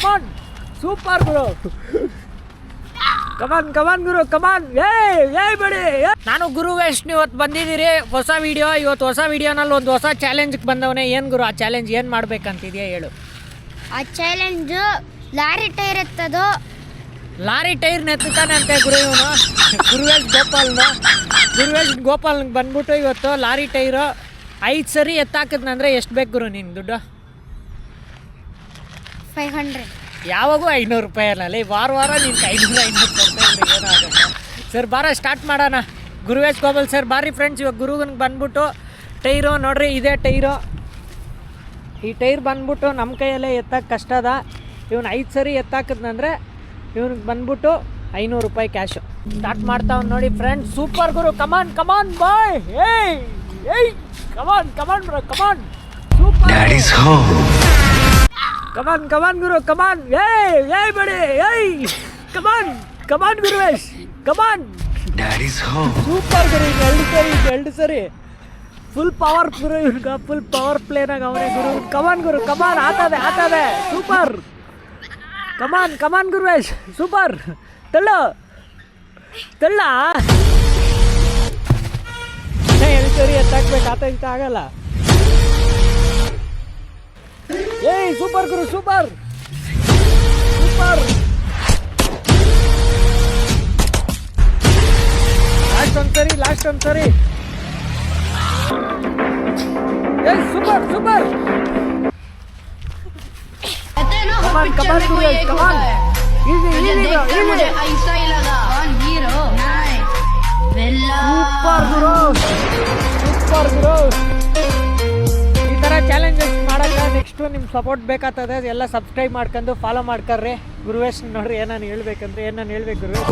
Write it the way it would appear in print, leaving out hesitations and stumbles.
ಕಮಾನ್ super ಗುರು. ಕಮಾನ್ ಗುರು ಕಮಾನ್. ಏಯ್ ಬಿಡಿ. ನಾನು ಗುರು ವೈಷ್ಣು ಇವತ್ತು ಬಂದಿದ್ದೀರಿ ಹೊಸ ವಿಡಿಯೋ. ಇವತ್ತು ಹೊಸ ವಿಡಿಯೋನಲ್ಲಿ ಒಂದು ಹೊಸ ಚಾಲೆಂಜ್ಗೆ ಬಂದವನೇ. ಏನು ಗುರು ಆ ಚಾಲೆಂಜ್ ಏನು ಮಾಡ್ಬೇಕಂತಿದೆಯಾ ಹೇಳು. ಆ ಚಾಲೆಂಜು ಲಾರಿ ಟೈರ್ ಎತ್ತದು. ಲಾರಿ ಟೈರ್ ನೆತ್ತಾನೆ ಅಂತೆ ಗುರು ಇವನು. ಗುರುವೇಶ್ ಗೋಪಾಲ್ಗೆ ಬಂದ್ಬಿಟ್ಟು ಇವತ್ತು ಲಾರಿ ಟೈರು 5 ಸರಿ ಎತ್ತಾಕಿದ್ನಂದ್ರೆ ಎಷ್ಟು ಬೇಕು ಗುರು ನಿನ್ನ ದುಡ್ಡು? 500. ಯಾವಾಗೂ 500 ರೂಪಾಯಿ ಅಲ್ಲಲ್ಲಿ ವಾರ ನಿನ್ಗೆ 500 ಕೊಡ್ತಾಯಿದ್ರಿ ಏನಾಗುತ್ತೆ. ಸರ್ ಬಾರ ಸ್ಟಾರ್ಟ್ ಮಾಡೋಣ. ಗುರುವೇಶ್ ಗೋಪಾಲ್ ಸರ್ ಬಾರಿ ಫ್ರೆಂಡ್ಸ್. ಇವಾಗ ಗುರುಗನ್ಗೆ ಬಂದ್ಬಿಟ್ಟು ಟೈರು ನೋಡ್ರಿ, ಇದೇ ಟೈರು. ಈ ಟೈರ್ ಬಂದ್ಬಿಟ್ಟು ನಮ್ಮ ಕೈಯಲ್ಲೇ ಎತ್ತಕ್ಕೆ ಕಷ್ಟ ಅದ. ಇವನು 5 ಸರಿ ಎತ್ತಾಕಿದ್ನಂದ್ರೆ ಇವ್ನಿಗೆ ಬಂದ್ಬಿಟ್ಟು 500 ರೂಪಾಯಿ ಕ್ಯಾಶು. ಸ್ಟಾರ್ಟ್ ಮಾಡ್ತಾವ್ ನೋಡಿ ಫ್ರೆಂಡ್ಸ್. ಸೂಪರ್ ಗುರು. ಕಮಾನ್ ಬಾಯ್. ಏಯ್ ಕಮಾನ್ ಬ್ರೋ ಕಮಾನ್. ಸೂಪರ್ ಕಮಾನ್ ಗುರು ಕಮಾನ್. ಏಯ್ ಬಿಡಿ. ಕಮಾನ್ ಗುರುವೇಶ್ ಕಮಾನ್. ಸೂಪರ್ ಗುರು. ಎರಡು ಸರಿ ಫುಲ್ ಪವರ್ ಗುರು. ಇವ್ನಿಗೆ ಫುಲ್ ಪವರ್ ಪ್ಲೇನಾಗ ಅವನೇ ಗುರು. ಕಮಾನ್ ಗುರು ಕಮಾನ್. ಆತದೆ ಸೂಪರ್. ಕಮಾನ್ ಗುರುವೇಶ್ ಸೂಪರ್. ತಳ್ಳ 2 ಸರಿ ಎತ್ತಾಕ್ಬೇಕು. ಆತ ಆಗಲ್ಲ. ಏಯ್ ಸೂಪರ್ ಗುರು ಸೂಪರ್. ಲಾಸ್ಟ್ ಒಂದ್ಸರಿ. ಏಯ್ ಸೂಪರ್. ಕಮಾನ್ ಗುರುವೇಶ್ ಕಮಾನ್. ಈಸಿ ಸೂಪರ್ ಗುರು. ಈ ಥರ ಚಾಲೆಂಜಸ್ ಮಾಡೋಕ್ಕೆ ನೆಕ್ಸ್ಟು ನಿಮ್ಮ ಸಪೋರ್ಟ್ ಬೇಕಾಗ್ತದೆ. ಎಲ್ಲ ಸಬ್ಸ್ಕ್ರೈಬ್ ಮಾಡ್ಕೊಂಡು ಫಾಲೋ ಮಾಡ್ಕರ್ರಿ. ಗುರುವೇಶ್ ನೋಡ್ರಿ ಏನನ್ನು ಹೇಳ್ಬೇಕು ಗುರುವೇಶ್.